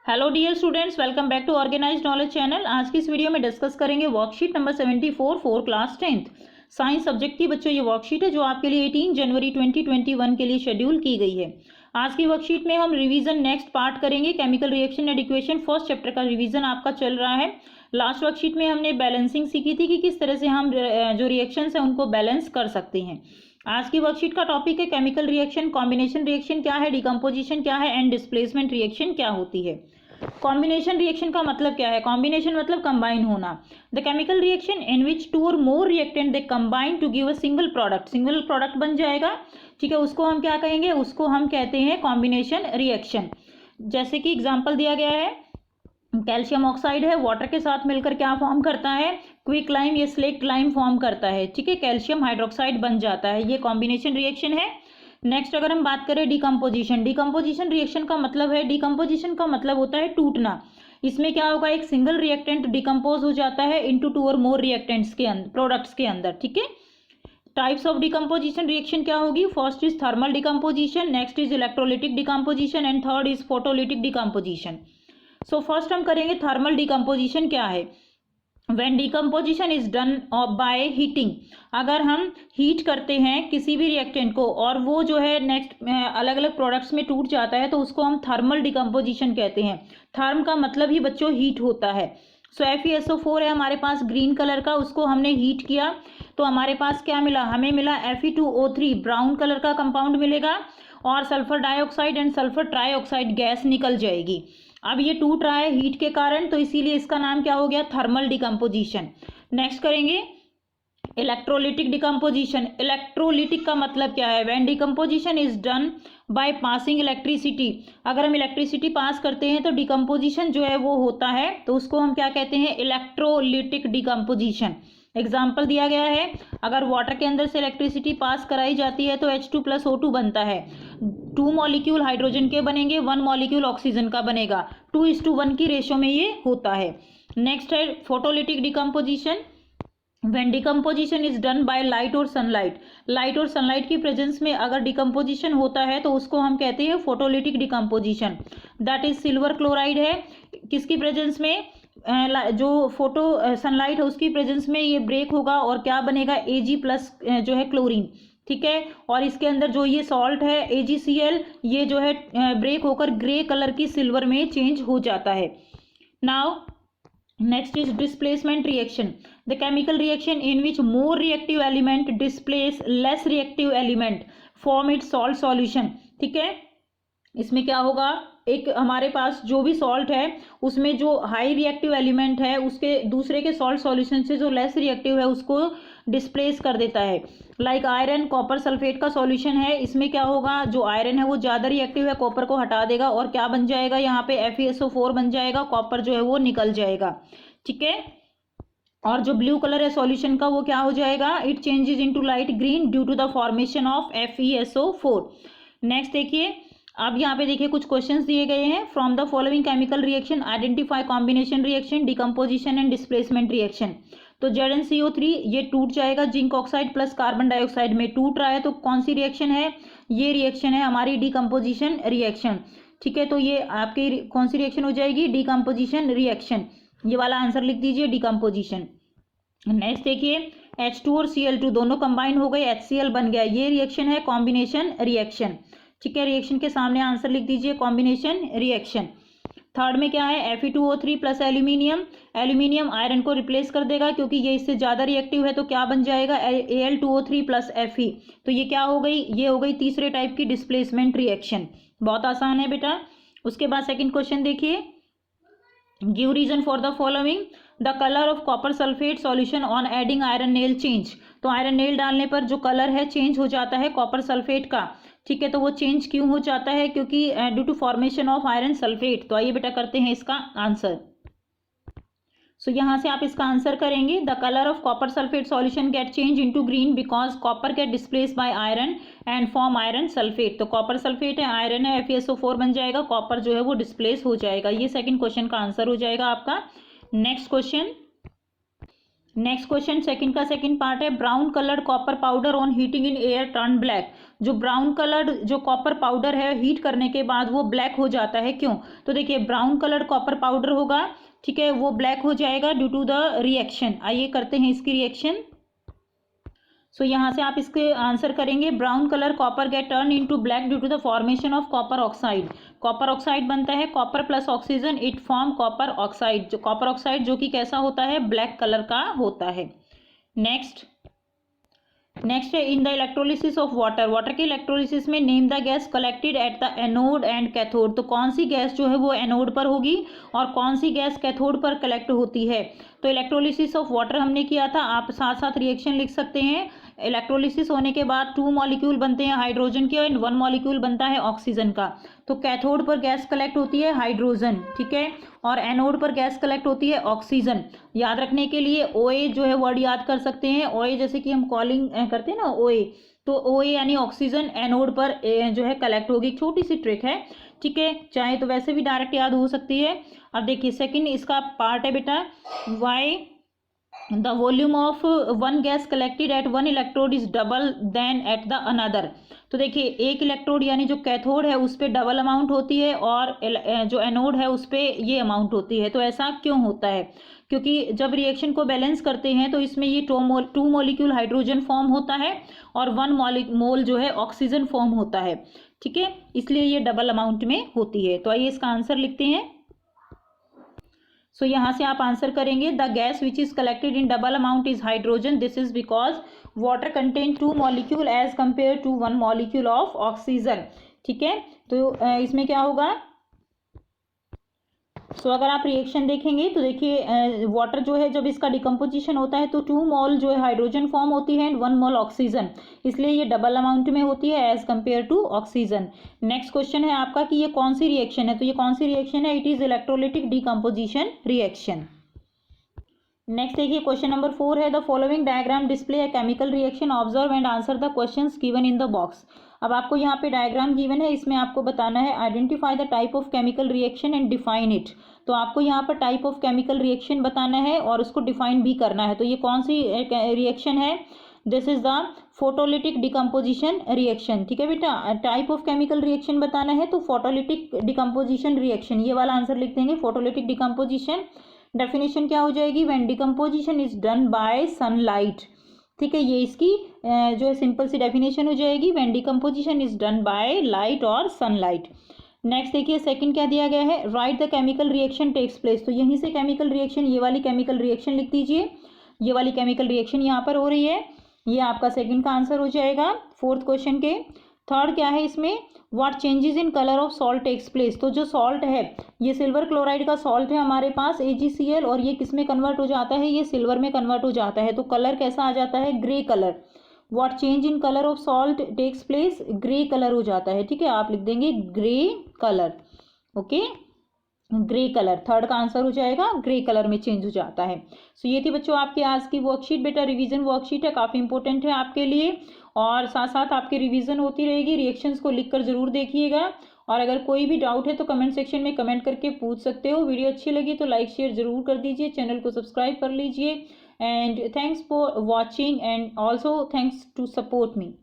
Hello dear students, welcome back to organised knowledge channel. आज की इस वीडियो में डिस्कस करेंगे worksheet number 74 for class 10th science subject की। बच्चों, ये वर्कशीट है जो आपके लिए 18 जनवरी 2021 के लिए शेड्यूल की गई है। आज की वर्कशीट में हम रिवीजन नेक्स्ट पार्ट करेंगे। Chemical reaction and equation first chapter का रिवीजन आपका चल रहा है। लास्ट वर्कशीट में हमने बैलेंसिंग सीखी थी कि किस तरह से हम जो रिएक्शंस हैं उनको बैलेंस कर सकते हैं। आज की वर्कशीट का टॉपिक है केमिकल रिएक्शन, कॉम्बिनेशन रिएक्शन क्या है, डिकम्पोजिशन क्या है एंड डिस्प्लेसमेंट रिएक्शन क्या होती है। कॉम्बिनेशन रिएक्शन का मतलब क्या है? कॉम्बिनेशन मतलब कंबाइन होना। The chemical reaction in which two or more reactant they combine to give a single product. Single product बन जाएगा, ठीक है। उसको हम क्या कहेंगे? उसको हम कहते हैं कॉम्बिनेशन रिएक्शन। जैसे कि एग्जांपल दिया गया है, कैल्शियम ऑक्साइड है, वाटर के साथ मिलकर क्या फॉर्म करता है? क्विक लाइम या स्लेक्ट लाइम फॉर्म करता है, ठीक है। कैल्शियम हाइड्रोक्साइड बन जाता है, ये कॉम्बिनेशन रिएक्शन है। नेक्स्ट अगर हम बात करें डिकम्पोजिशन, डिकम्पोजिशन रिएक्शन का मतलब है, डिकम्पोजिशन का मतलब होता है टूटना। इसमें क्या होगा? एक सिंगल रिएक्टेंट डिकम्पोज हो जाता है into two or more reactants के अंदर, प्रोडक्ट्स के अंदर, ठीक है। टाइप्स ऑफ डिकम्पोजिशन रिएक्शन क्या होगी? First is thermal decomposition, next is electrolytic decomposition and third is photolytic decomposition. So first हम करेंगे थर्मल डिकम्पोजिशन क्या है। When decomposition is done by heating, अगर हम हीट करते हैं किसी भी रिएक्टेंट को और वो जो है नेक्स्ट अलग अलग प्रोडक्ट्स में टूट जाता है तो उसको हम थर्मल डिकम्पोजिशन कहते हैं। थर्म का मतलब ही बच्चों हीट होता है। सो FeSO4 है हमारे पास ग्रीन कलर का, उसको हमने हीट किया तो हमारे पास क्या मिला? हमें मिला Fe2O3 ब्राउन कलर का कंपाउंड मिलेगा और sulphur dioxide and sulphur trioxide gas निकल जाएगी। अब ये टूट रहा है हीट के कारण, तो इसीलिए इसका नाम क्या हो गया? Thermal decomposition. नेक्स्ट करेंगे इलेक्ट्रोलिटिक डिकम्पोजिशन। इलेक्ट्रोलिटिक का मतलब क्या है? When decomposition is done by passing electricity, अगर हम इलेक्ट्रिसिटी पास करते हैं तो डिकम्पोजिशन जो है वो होता है, तो उसको हम क्या कहते हैं? Electrolytic decomposition. एग्जाम्पल दिया गया है, अगर वाटर के अंदर से इलेक्ट्रिसिटी पास कराई जाती है तो H2+O2 बनता है। 2 मॉलिक्यूल हाइड्रोजन के बनेंगे, 1 मॉलिक्यूल ऑक्सीजन का बनेगा, 2:1 की रेशो में ये होता है। नेक्स्ट है photolytic decomposition. When decomposition is done by light और सनलाइट, लाइट और सनलाइट की प्रेजेंस में अगर डिकम्पोजिशन होता है तो उसको हम कहते हैं photolytic decomposition. That is silver chloride है, किसकी प्रेजेंस में? जो फोटो सनलाइट है उसकी प्रेजेंस में ये ब्रेक होगा और क्या बनेगा? Ag+ जो है क्लोरीन, ठीक है। और इसके अंदर जो ये सॉल्ट है AgCl, ये जो है ब्रेक होकर ग्रे कलर की सिल्वर में चेंज हो जाता है। Now next is displacement reaction, the chemical reaction in which more reactive element displace less reactive element form its salt solution, ठीक है। इसमें क्या होगा? एक हमारे पास जो भी सॉल्ट है उसमें जो हाई रिएक्टिव एलिमेंट है उसके दूसरे के सॉल्ट सॉल्यूशन से जो लेस रिएक्टिव है उसको डिस्प्लेस कर देता है। लाइक आयरन कॉपर सल्फेट का सॉल्यूशन है, इसमें क्या होगा? जो आयरन है वो ज़्यादा रिएक्टिव है, कॉपर को हटा देगा और क्या बन जाएगा? यहाँ पे FeSO4 बन जाएगा, कॉपर जो है वो निकल जाएगा, ठीक है। और जो ब्लू कलर है सॉल्यूशन का वो क्या हो जाएगा? It changes into light green due to the formation of FeSO4। Next देखिए, अब यहाँ पे देखिए कुछ क्वेश्चंस दिए गए हैं। From the following chemical reaction identify combination reaction, decomposition and displacement reaction. तो ZnCO3 ये टूट जाएगा, zinc oxide plus carbon dioxide में टूट रहा है, तो कौन सी रिएक्शन है? ये रिएक्शन है हमारी डिकम्पोजिशन रिएक्शन, ठीक है। तो ये आपकी कौन सी रिएक्शन हो जाएगी? Decomposition reaction. ये वाला आंसर लिख दीजिए, डिकम्पोजिशन। नेक्स्ट देखिए, H2 और Cl2 दोनों कंबाइन हो गए, HCl बन गया, ये रिएक्शन है कॉम्बिनेशन रिएक्शन, ठीक है। रिएक्शन के सामने आंसर लिख दीजिए, कॉम्बिनेशन रिएक्शन। थर्ड में क्या है? Fe2O3 plus aluminium, aluminium iron को रिप्लेस कर देगा क्योंकि ये इससे ज़्यादा रिएक्टिव है, तो क्या बन जाएगा? Al2O3 plus Fe। तो ये क्या हो गई? ये हो गई तीसरे टाइप की डिस्प्लेसमेंट रिएक्शन। बहुत आसान है बेटा। उसके बाद सेकंड क्वेश्चन देखिए, give reason for the following, the colour of copper sulphate solution on adding iron nail change. तो आयरन नेल डालने पर जो कलर है चेंज हो जाता है कॉपर सल्फेट का, ठीक है। तो वो चेंज क्यों हो जाता है? क्योंकि due to formation of iron sulphate. तो आइए बेटा करते हैं इसका आंसर। सो यहाँ से आप इसका आंसर करेंगे, the colour of copper sulphate solution get change into green because copper get displace by iron and form iron sulphate. तो कॉपर सल्फेट है, आयरन है, FeSO4 बन जाएगा, कॉपर जो है वो डिस्प्लेस हो जाएगा। ये सेकंड क्वेश्चन का आंसर हो जाएगा आपका। Next question, next question second का सेकंड पार्ट है, brown coloured copper powder on heating in air turn black. जो ब्राउन कलर्ड जो कॉपर पाउडर है हीट करने के बाद वो ब्लैक हो जाता है, क्यों? तो देखिए ब्राउन कलर्ड कॉपर पाउडर होगा, ठीक है, वो ब्लैक हो जाएगा ड्यू टू द रिएक्शन। आइए करते हैं इसकी रिएक्शन। सो यहाँ से आप इसके आंसर करेंगे, brown colour copper get turn into black due to the formation of copper oxide. Copper oxide बनता है, copper plus oxygen it form copper oxide. जो कॉपर ऑक्साइड जो कि कैसा होता है, ब्लैक कलर का होता है। नेक्स्ट है in the electrolysis of water. Water के इलेक्ट्रोलिसिस में name the gas collected at the anode and cathode. तो कौन सी गैस जो है वो एनोड पर होगी और कौन सी गैस कैथोड पर कलेक्ट होती है? तो इलेक्ट्रोलिसिस ऑफ वाटर हमने किया था, आप साथ साथ रिएक्शन लिख सकते हैं। इलेक्ट्रोलिसिस होने के बाद 2 मॉलिक्यूल बनते हैं हाइड्रोजन के एंड 1 मॉलिक्यूल बनता है ऑक्सीजन का। तो कैथोड पर गैस कलेक्ट होती है हाइड्रोजन, ठीक है, और एनोड पर गैस कलेक्ट होती है ऑक्सीजन। याद रखने के लिए ओए जो है वर्ड याद कर सकते हैं, ओए जैसे कि हम कॉलिंग करते हैं ना ओए, तो ओए यानी ऑक्सीजन एनोड पर जो है कलेक्ट होगी। छोटी सी ट्रिक है, ठीक है, चाहे तो वैसे भी डायरेक्ट याद हो सकती है। अब देखिए सेकंड इसका पार्ट है बेटा, why the volume of one gas collected at one electrode is double than at the another. तो देखिए एक इलेक्ट्रोड यानी जो कैथोड है उस पर डबल अमाउंट होती है और जो एनोड है उस पर ये अमाउंट होती है। तो ऐसा क्यों होता है? क्योंकि जब रिएक्शन को बैलेंस करते हैं तो इसमें ये 2 मॉलिक्यूल हाइड्रोजन फॉर्म होता है और 1 मोल जो है ऑक्सीजन फॉर्म होता है, ठीक है, इसलिए ये डबल अमाउंट में होती है। तो आइए इसका आंसर लिखते हैं। सो यहाँ से आप आंसर करेंगे, the gas which is collected in double amount is hydrogen, this is because water contain 2 molecule as compare to 1 molecule of oxygen, ठीक है। तो इसमें क्या होगा, सो अगर आप रिएक्शन देखेंगे तो देखिए वाटर जो है जब इसका डिकम्पोजिशन होता है तो 2 मोल जो है हाइड्रोजन फॉर्म होती है एंड 1 मोल ऑक्सीजन, इसलिए ये डबल अमाउंट में होती है as compare to oxygen. Next question है आपका कि ये कौन सी रिएक्शन है, तो ये कौन सी रिएक्शन है, it is electrolytic decomposition reaction. Next देखिए क्वेश्चन नंबर 4 है, the following diagram display a chemical reaction, observe and answer the questions given in the box. अब आपको यहाँ पे डायग्राम गिवन है, इसमें आपको बताना है identify the type of chemical reaction and define it. तो आपको यहाँ पर टाइप ऑफ केमिकल रिएक्शन बताना है और उसको डिफाइन भी करना है। तो ये कौन सी रिएक्शन है, this is the photolytic decomposition reaction, ठीक है बेटा। टाइप ऑफ केमिकल रिएक्शन बताना है तो फोटोलिटिक डिकम्पोजिशन रिएक्शन, ये वाला आंसर लिख देंगे, फोटोलिटिक डिकम्पोजिशन। डेफिनेशन क्या हो जाएगी, when decomposition is done bye sunlight, ठीक है, ये इसकी जो है सिंपल सी डेफिनेशन हो जाएगी, when decomposition is done by light और सनलाइट। नेक्स्ट देखिए सेकंड क्या दिया गया है, right the chemical reaction takes place. तो यहीं से केमिकल रिएक्शन, ये वाली केमिकल रिएक्शन लिख दीजिए, ये वाली केमिकल रिएक्शन यहाँ पर हो रही है, ये आपका सेकंड का आंसर हो जाएगा फोर्थ क्वेश्चन के। थर्ड क्या है इसमें, what changes in colour of salt takes place. तो जो सॉल्ट है ये सिल्वर क्लोराइड का सॉल्ट है हमारे पास AgCl, और ये किस में कन्वर्ट हो जाता है, ये सिल्वर में कन्वर्ट हो जाता है। तो कलर कैसा आ जाता है, grey colour. What change in colour of salt takes place, grey colour हो जाता है, ठीक है, आप लिख देंगे grey colour, okay, grey colour. Third का आंसर हो जाएगा, ग्रे कलर में चेंज हो जाता है। सो ये थी बच्चों आपकी आज की वर्कशीट, बेटा रिवीजन वर्कशीट है, काफ़ी इंपॉर्टेंट है आपके लिए, और साथ साथ आपकी रिवीजन होती रहेगी। रिएक्शंस को लिखकर जरूर देखिएगा, और अगर कोई भी डाउट है तो कमेंट सेक्शन में कमेंट करके पूछ सकते हो। वीडियो अच्छी लगी तो लाइक शेयर जरूर कर दीजिए, चैनल को सब्सक्राइब कर लीजिए, and thanks for watching and also thanks to support me.